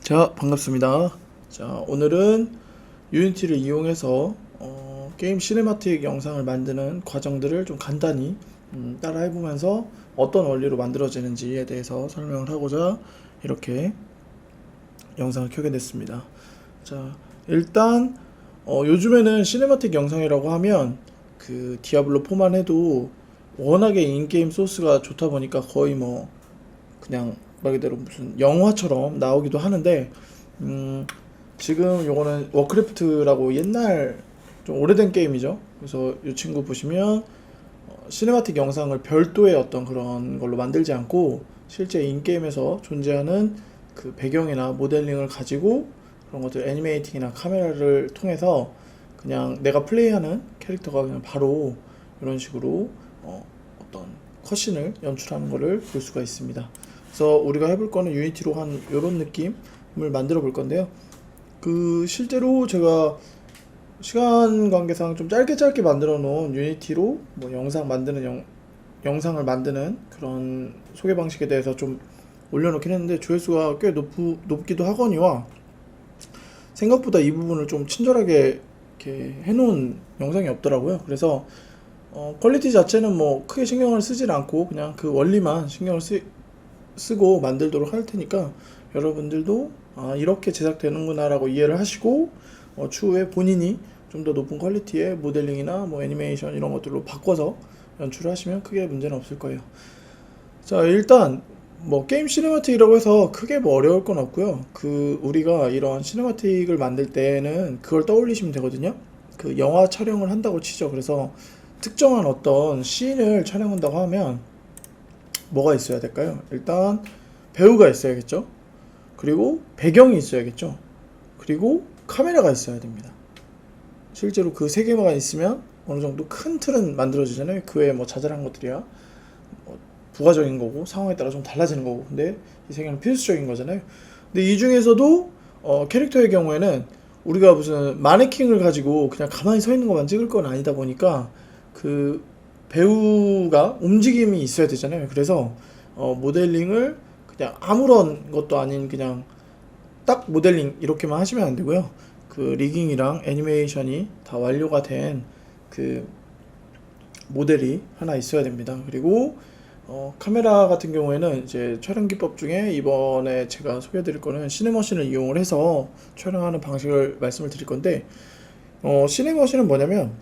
자, 반갑습니다. 자, 오늘은 유니티를 이용해서 게임 시네마틱 영상을 만드는 과정들을 좀 간단히 따라 해보면서 어떤 원리로 만들어지는지에 대해서 설명을 하고자 이렇게 영상을 켜게 됐습니다. 자, 일단 요즘에는 시네마틱 영상이라고 하면 그 디아블로 4만 해도 워낙에 인게임 소스가 좋다 보니까 거의 뭐 그냥 말 그대로 무슨 영화처럼 나오기도 하는데 음, 지금 요거는 워크래프트라고 옛날 좀 오래된 게임이죠. 그래서 이 친구 보시면 시네마틱 영상을 별도의 어떤 그런 걸로 만들지 않고 실제 인게임에서 존재하는 그 배경이나 모델링을 가지고 그런 것들 애니메이팅이나 카메라를 통해서 그냥 내가 플레이하는 캐릭터가 그냥 바로 이런 식으로 어떤 컷신을 연출하는 것을 볼 수가 있습니다. 그래서 우리가 해볼 거는 유니티로 한 이런 느낌을 만들어 볼 건데요. 그 실제로 제가 시간 관계상 좀 짧게 만들어 놓은 유니티로 뭐 영상을 만드는 그런 소개 방식에 대해서 좀 올려놓긴 했는데 조회수가 꽤 높기도 하거니와 생각보다 이 부분을 좀 친절하게 이렇게 해놓은 영상이 없더라고요. 그래서 퀄리티 자체는 뭐 크게 신경을 쓰질 않고 그냥 그 원리만 쓰고 만들도록 할 테니까 여러분들도 이렇게 제작되는구나 라고 이해를 하시고 추후에 본인이 좀 더 높은 퀄리티의 모델링이나 뭐 애니메이션 이런 것들로 바꿔서 연출을 하시면 크게 문제는 없을 거예요. 자, 일단 뭐 게임 시네마틱이라고 해서 크게 뭐 어려울 건 없고요. 그 우리가 이런 시네마틱을 만들 때는 그걸 떠올리시면 되거든요. 그 영화 촬영을 한다고 치죠. 그래서 특정한 어떤 씬을 촬영한다고 하면 뭐가 있어야 될까요? 일단 배우가 있어야겠죠. 그리고 배경이 있어야겠죠. 그리고 카메라가 있어야 됩니다. 실제로 그 세 개만 있으면 어느 정도 큰 틀은 만들어지잖아요. 그 외에 뭐 자잘한 것들이야 뭐 부가적인 거고 상황에 따라 좀 달라지는 거고. 근데 이 세 개는 필수적인 거잖아요. 근데 이 중에서도 캐릭터의 경우에는 우리가 무슨 마네킹을 가지고 그냥 가만히 서 있는 것만 찍을 건 아니다 보니까 그 배우가 움직임이 있어야 되잖아요. 그래서 모델링을 그냥 아무런 것도 아닌 그냥 딱 모델링 이렇게만 하시면 안 되고요. 그 리깅이랑 애니메이션이 다 완료가 된 그 모델이 하나 있어야 됩니다. 그리고 카메라 같은 경우에는 이제 촬영 기법 중에 이번에 제가 소개해드릴 거는 시네머신을 이용을 해서 촬영하는 방식을 말씀을 드릴 건데 시네머신은 뭐냐면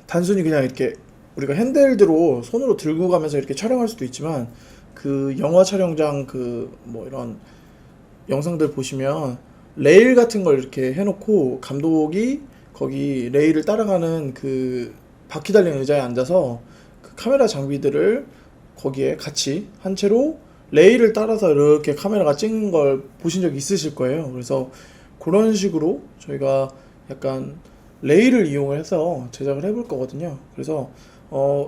단순히 그냥 이렇게 우리가 핸드헬드로 손으로 들고 가면서 이렇게 촬영할 수도 있지만 그 영화 촬영장 그 뭐 이런 영상들 보시면 레일 같은 걸 이렇게 해놓고 감독이 거기 레일을 따라가는 그 바퀴 달린 의자에 앉아서 그 카메라 장비들을 거기에 같이 한 채로 레일을 따라서 이렇게 카메라가 찍는 걸 보신 적 있으실 거예요. 그래서 그런 식으로 저희가 약간 레일을 이용해서 제작을 해볼 거거든요. 그래서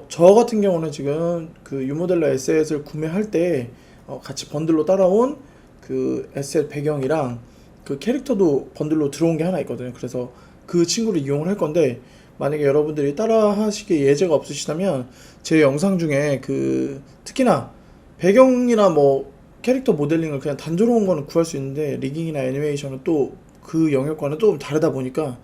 저 같은 경우는 지금 그 유모델러 에셋을 구매할 때 같이 번들로 따라온 그 에셋 배경이랑 그 캐릭터도 번들로 들어온 게 하나 있거든요. 그래서 그 친구를 이용을 할 건데 만약에 여러분들이 따라 하시기에 예제가 없으시다면 제 영상 중에 그 특히나 배경이나 뭐 캐릭터 모델링을 그냥 단조로운 거는 구할 수 있는데 리깅이나 애니메이션은 또 그 영역과는 좀 다르다 보니까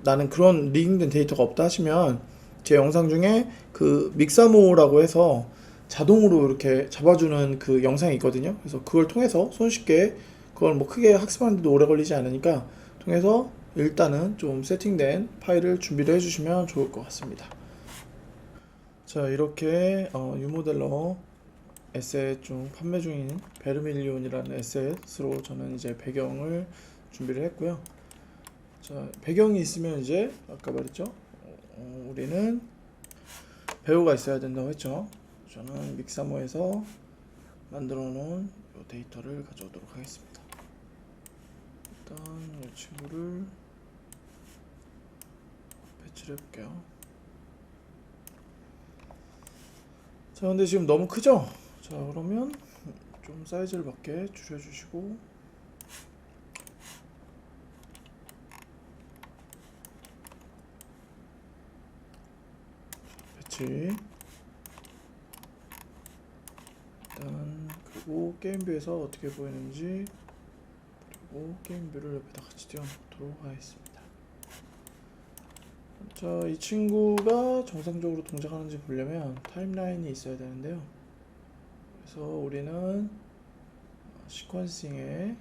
나는 그런 리깅된 데이터가 없다 하시면 제 영상 중에 그 믹사모라고 해서 자동으로 이렇게 잡아주는 그 영상이 있거든요. 그래서 그걸 통해서 손쉽게 그걸 뭐 크게 학습하는데도 오래 걸리지 않으니까 통해서 일단은 좀 세팅된 파일을 준비를 해주시면 좋을 것 같습니다. 자, 이렇게 유모델러 에셋 중 판매 중인 베르밀리온이라는 에셋으로 저는 이제 배경을 준비를 했고요. 자, 배경이 있으면 이제 아까 말했죠. 우리는 배우가 있어야 된다고 했죠. 저는 믹사모에서 만들어 놓은 이 데이터를 가져오도록 하겠습니다. 일단 이 친구를 배치를 해볼게요. 자, 근데 지금 너무 크죠? 자, 그러면 좀 사이즈를 맞게 줄여주시고 배치. 일단 그리고 게임뷰에서 어떻게 보이는지 하고 게임 뷰를 옆에다 같이 띄워놓도록 하겠습니다. 자, 이 친구가 정상적으로 동작하는지 보려면 타임라인이 있어야 되는데요. 그래서 우리는 시퀀싱의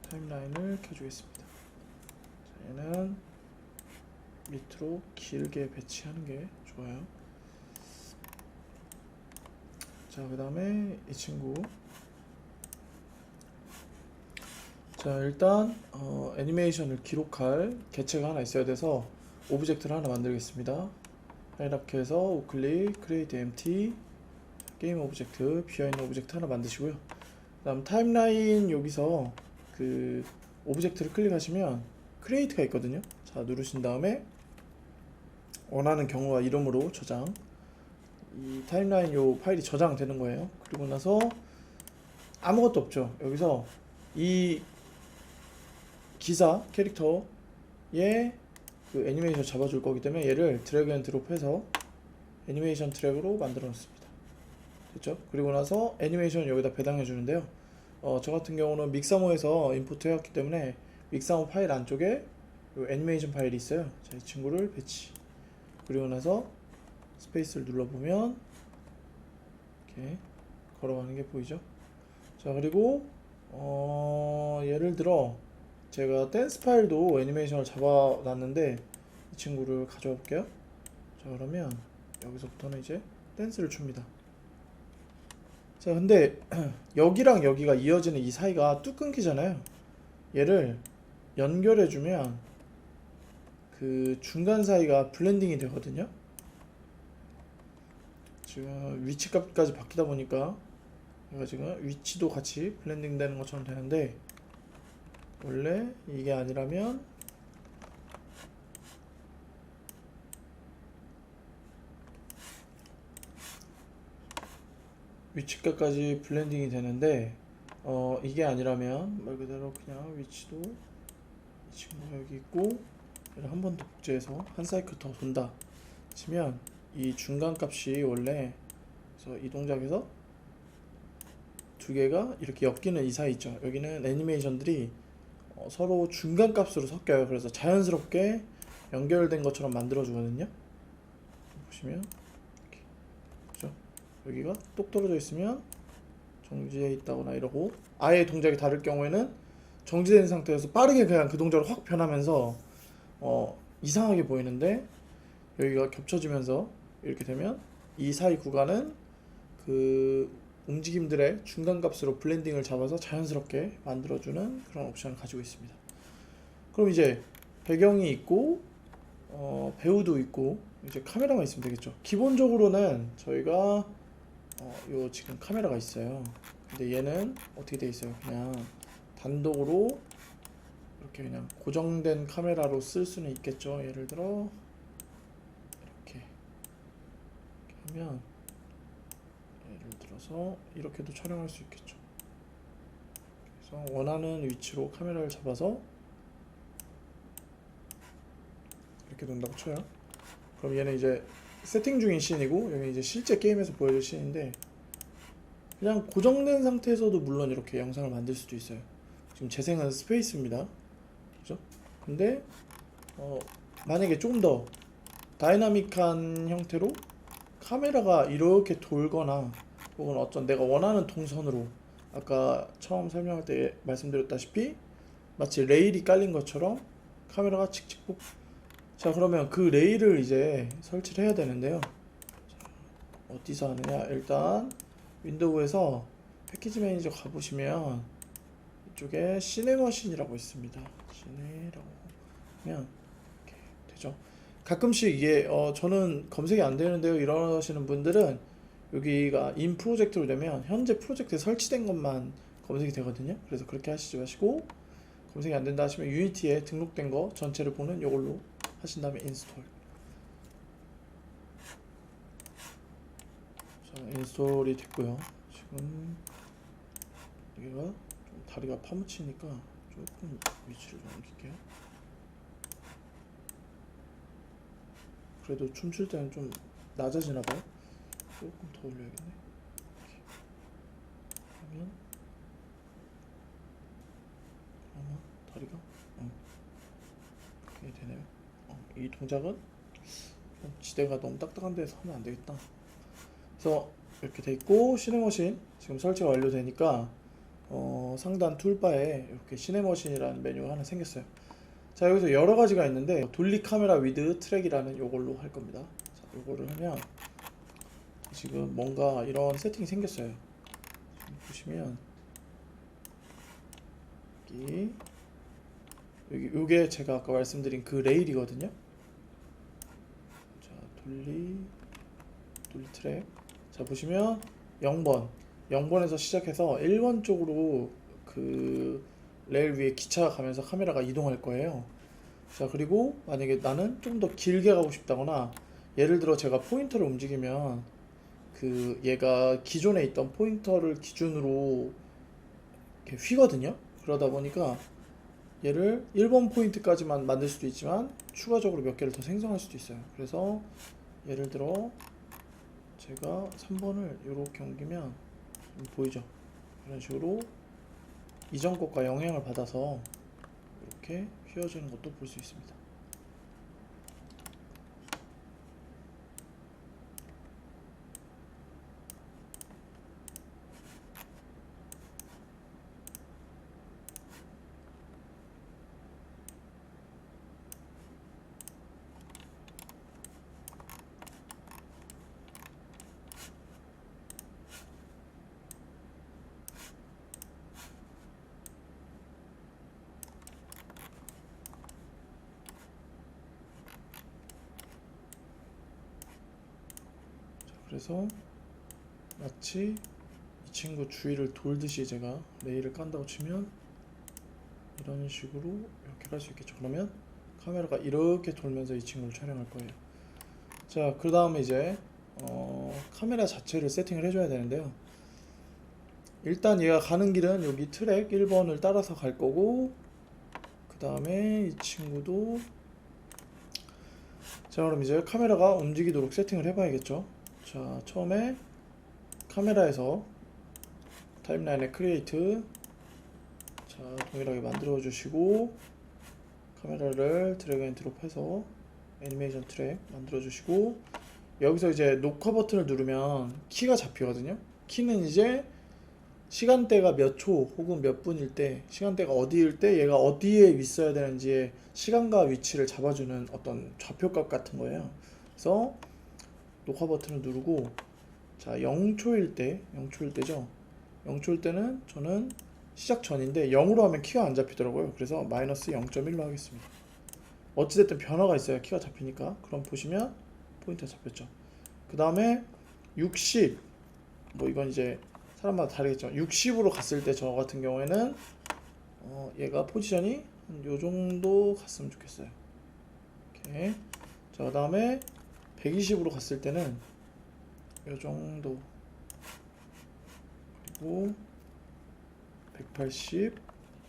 타임라인을 켜주겠습니다. 자, 얘는 밑으로 길게 배치하는 게 좋아요. 자, 그 다음에 이 친구. 자, 일단 애니메이션을 기록할 개체가 하나 있어야 돼서 오브젝트를 하나 만들겠습니다. 이렇게 해서 우클릭 create empty 게임 오브젝트 비어있는 오브젝트 하나 만드시고요. 그 다음 타임라인 여기서 그 오브젝트를 클릭하시면 create가 있거든요. 자, 누르신 다음에 원하는 경우와 이름으로 저장. 이 타임라인 요 파일이 저장되는 거예요. 그리고 나서 아무것도 없죠. 여기서 이 기사 캐릭터의 그 애니메이션 잡아줄 거기 때문에 얘를 드래그 앤 드롭해서 애니메이션 트랙으로 만들어 놓습니다. 됐죠? 그리고 나서 애니메이션 여기다 배당해 주는데요. 저 같은 경우는 믹사모에서 임포트 해왔기 때문에 믹사모 파일 안쪽에 요 애니메이션 파일이 있어요. 자, 이 친구를 배치. 그리고 나서 스페이스를 눌러보면 이렇게 걸어가는 게 보이죠? 자, 그리고 예를 들어 제가 댄스 파일도 애니메이션을 잡아놨는데 이 친구를 가져와 볼게요. 자, 그러면 여기서부터는 이제 댄스를 줍니다. 자, 근데 여기랑 여기가 이어지는 이 사이가 뚝 끊기잖아요. 얘를 연결해주면 그 중간 사이가 블렌딩이 되거든요. 지금 위치값까지 바뀌다 보니까 얘가 지금 위치도 같이 블렌딩 되는 것처럼 되는데 원래 이게 아니라면 위치값까지 블렌딩이 되는데 이게 아니라면 말 그대로 그냥 위치도 이 친구가 여기 있고 얘를 한 번 더 복제해서 한 사이클 더 돈다 치면 이 중간 값이 원래 그래서 이 동작에서 두 개가 이렇게 엮이는 이 사이 있죠. 여기는 애니메이션들이 서로 중간 값으로 섞여요. 그래서 자연스럽게 연결된 것처럼 만들어 주거든요. 보시면 이렇게 그죠? 여기가 똑 떨어져 있으면 정지해 있다거나 이러고 아예 동작이 다를 경우에는 정지된 상태에서 빠르게 그냥 그 동작으로 확 변하면서 이상하게 보이는데 여기가 겹쳐지면서 이렇게 되면 이 사이 구간은 그 움직임들의 중간 값으로 블렌딩을 잡아서 자연스럽게 만들어주는 그런 옵션을 가지고 있습니다. 그럼 이제 배경이 있고 배우도 있고 이제 카메라만 있으면 되겠죠. 기본적으로는 저희가 요 지금 카메라가 있어요. 근데 얘는 어떻게 돼 있어요? 그냥 단독으로 이렇게 그냥 고정된 카메라로 쓸 수는 있겠죠. 예를 들어 이렇게 하면 예를 들어서 이렇게도 촬영할 수 있겠죠. 그래서 원하는 위치로 카메라를 잡아서 이렇게 놓는다고 쳐요. 그럼 얘는 이제 세팅 중인 씬이고 여기는 이제 실제 게임에서 보여줄 씬인데 그냥 고정된 상태에서도 물론 이렇게 영상을 만들 수도 있어요. 지금 재생은 스페이스입니다. 그죠? 근데 만약에 조금 더 다이나믹한 형태로 카메라가 이렇게 돌거나 혹은 어떤 내가 원하는 동선으로 아까 처음 설명할 때 말씀드렸다시피 마치 레일이 깔린 것처럼 카메라가 칙칙폭. 자, 그러면 그 레일을 이제 설치를 해야 되는데요. 자, 어디서 하느냐? 일단 윈도우에서 패키지 매니저 가보시면 이쪽에 시네머신이라고 있습니다. 시네라고 하면 이렇게 되죠. 가끔씩 이게 저는 검색이 안 되는데요 이러시는 분들은 여기가 인 프로젝트로 되면 현재 프로젝트에 설치된 것만 검색이 되거든요. 그래서 그렇게 하시지 마시고 검색이 안 된다 하시면 유니티에 등록된 거 전체를 보는 이걸로 하신 다음에 인스톨. 자, 인스톨이 됐고요. 지금 여기가 좀 다리가 파묻히니까 조금 위치를 좀 옮길게요. 그래도 춤출 때는 좀 낮아지나 봐요. 조금 더 올려야겠네. 이렇게 하면 아마 더 다리가 이렇게 되네요. 이 동작은 지대가 너무 딱딱한 데서 하면 안 되겠다. 그래서 이렇게 돼 있고, 시네머신 지금 설치가 완료되니까 상단 툴바에 이렇게 시네머신이라는 메뉴가 하나 생겼어요. 자, 여기서 여러 가지가 있는데 돌리 카메라 위드 트랙이라는 요걸로 할 겁니다. 자, 요거를 하면 지금 뭔가 이런 세팅이 생겼어요. 보시면 여기 요게 제가 아까 말씀드린 그 레일이거든요. 자, 돌리 트랙. 자, 보시면 0번에서 시작해서 1번 쪽으로 그 레일 위에 기차가 가면서 카메라가 이동할 거예요. 자, 그리고 만약에 나는 좀 더 길게 가고 싶다거나, 예를 들어 제가 포인터를 움직이면 그 얘가 기존에 있던 포인터를 기준으로 이렇게 휘거든요. 그러다 보니까 얘를 1번 포인트까지만 만들 수도 있지만 추가적으로 몇 개를 더 생성할 수도 있어요. 그래서 예를 들어 제가 3번을 이렇게 옮기면 보이죠? 이런 식으로 이전 것과 영향을 받아서 이렇게 휘어지는 것도 볼 수 있습니다. 그래서 마치 이 친구 주위를 돌듯이 제가 레일을 깐다고 치면 이런 식으로 이렇게 갈 수 있겠죠. 그러면 카메라가 이렇게 돌면서 이 친구를 촬영할 거예요. 자, 그 다음에 이제 카메라 자체를 세팅을 해줘야 되는데요. 일단 얘가 가는 길은 여기 트랙 1번을 따라서 갈 거고, 그 다음에 이 친구도, 자, 그럼 이제 카메라가 움직이도록 세팅을 해봐야겠죠. 자, 처음에 카메라에서 타임라인에 크리에이트, 자, 동일하게 만들어 주시고, 카메라를 드래그 앤 드롭 해서 애니메이션 트랙 만들어 주시고, 여기서 이제 녹화 버튼을 누르면 키가 잡히거든요. 키는 이제 시간대가 몇 초 혹은 몇 분일 때, 시간대가 어디일 때 얘가 어디에 있어야 되는지의 시간과 위치를 잡아주는 어떤 좌표값 같은 거예요. 그래서 녹화 버튼을 누르고, 자, 0초일 때죠. 0초일 때는 저는 시작 전인데 0으로 하면 키가 안 잡히더라고요. 그래서 마이너스 0.1로 하겠습니다. 어찌됐든 변화가 있어야 키가 잡히니까. 그럼 보시면 포인트가 잡혔죠. 그 다음에 60, 뭐 이건 이제 사람마다 다르겠죠. 60으로 갔을 때 저 같은 경우에는 얘가 포지션이 한 요 정도 갔으면 좋겠어요. 이렇게. 자, 그 다음에 120으로 갔을 때는 요 정도, 그리고 180,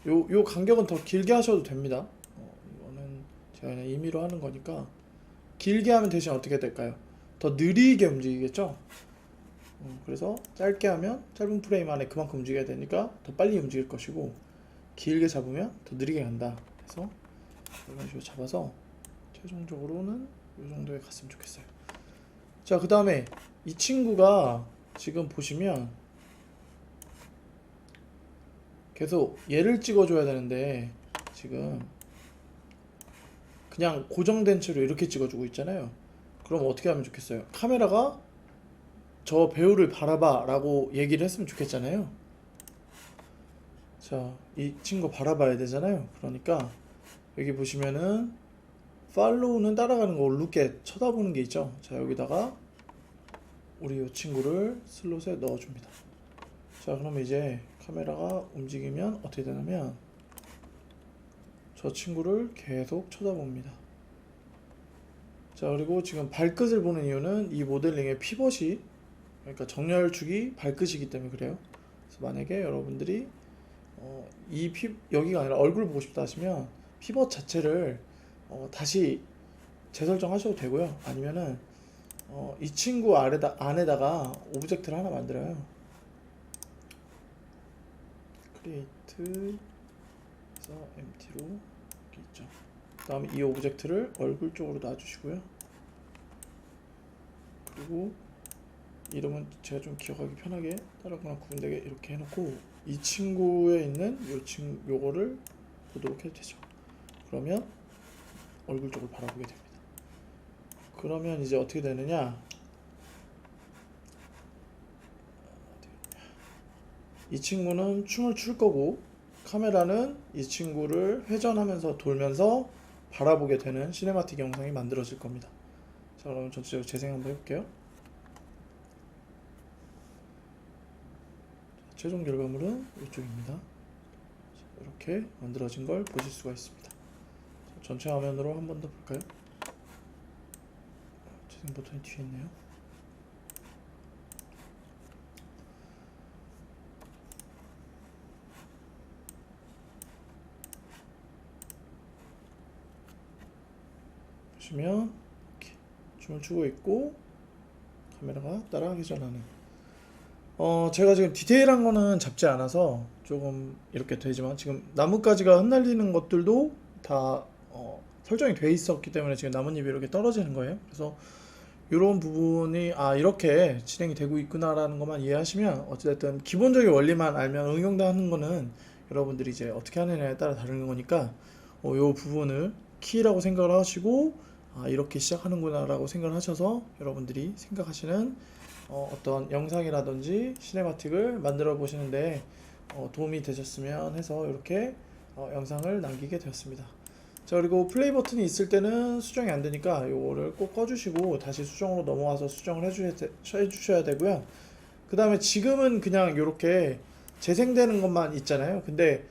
요 간격은 더 길게 하셔도 됩니다. 이거는 제가 그냥 임의로 하는 거니까. 길게 하면 대신 어떻게 될까요? 더 느리게 움직이겠죠? 그래서 짧게 하면 짧은 프레임 안에 그만큼 움직여야 되니까 더 빨리 움직일 것이고, 길게 잡으면 더 느리게 간다. 그래서 이런 식으로 잡아서 최종적으로는 이 정도에 갔으면 좋겠어요. 자, 그 다음에 이 친구가 지금 보시면 계속 얘를 찍어줘야 되는데 지금 그냥 고정된 채로 이렇게 찍어주고 있잖아요. 그럼 어떻게 하면 좋겠어요? 카메라가 저 배우를 바라봐 라고 얘기를 했으면 좋겠잖아요. 자, 이 친구 바라봐야 되잖아요. 그러니까 여기 보시면은 팔로우는 따라가는 거, 룩에 쳐다보는 게 있죠. 자, 여기다가 우리 이 친구를 슬롯에 넣어줍니다. 자, 그러면 이제 카메라가 움직이면 어떻게 되냐면 저 친구를 계속 쳐다봅니다. 자, 그리고 지금 발끝을 보는 이유는 이 모델링의 피벗이, 그러니까 정렬축이 발끝이기 때문에 그래요. 그래서 만약에 여러분들이 여기가 아니라 얼굴을 보고 싶다 하시면 피벗 자체를 다시 재설정 하셔도 되고요. 아니면은 이 친구 안에다가 오브젝트를 하나 만들어요. 크리에이트 그래서 empty로 이렇게 있죠. 그 다음에 이 오브젝트를 얼굴 쪽으로 놔주시고요. 그리고 이름은 제가 좀 기억하기 편하게 따라거나 구분되게 이렇게 해놓고 이 친구에 있는 요거를 보도록 해도 되죠. 그러면 얼굴 쪽을 바라보게 됩니다. 그러면 이제 어떻게 되느냐, 이 친구는 춤을 출 거고 카메라는 이 친구를 회전하면서 돌면서 바라보게 되는 시네마틱 영상이 만들어질 겁니다. 자, 그럼 전체적으로 재생 한번 해볼게요. 최종 결과물은 이쪽입니다. 이렇게 만들어진 걸 보실 수가 있습니다. 전체 화면으로 한 번 더 볼까요? 재생 버튼이 뒤에 있네요. 보시면 이렇게 춤을 추고 있고 카메라가 따라 회전하는. 제가 지금 디테일한 거는 잡지 않아서 조금 이렇게 되지만 지금 나뭇가지가 흩날리는 것들도 다 설정이 돼 있었기 때문에 지금 나뭇잎이 이렇게 떨어지는 거예요. 그래서 이런 부분이 이렇게 진행이 되고 있구나라는 것만 이해하시면 어찌됐든 기본적인 원리만 알면 응용하는 거는 여러분들이 이제 어떻게 하느냐에 따라 다른 거니까 이 부분을 키라고 생각을 하시고 이렇게 시작하는구나 라고 생각을 하셔서 여러분들이 생각하시는 어떤 영상이라든지 시네마틱을 만들어 보시는데 도움이 되셨으면 해서 이렇게 영상을 남기게 되었습니다. 자, 그리고 플레이 버튼이 있을 때는 수정이 안 되니까 요거를 꼭 꺼주시고 다시 수정으로 넘어와서 수정을 해주셔야 되고요. 그 다음에 지금은 그냥 이렇게 재생되는 것만 있잖아요. 근데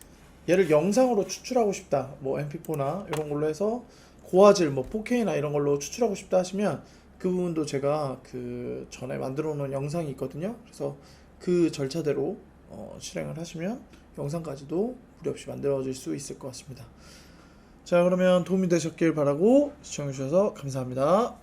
얘를 영상으로 추출하고 싶다, 뭐 mp4나 이런 걸로 해서 고화질 뭐 4K나 이런 걸로 추출하고 싶다 하시면 그 부분도 제가 그 전에 만들어 놓은 영상이 있거든요. 그래서 그 절차대로 실행을 하시면 영상까지도 무리 없이 만들어질 수 있을 것 같습니다. 자, 그러면 도움이 되셨길 바라고 시청해 주셔서 감사합니다.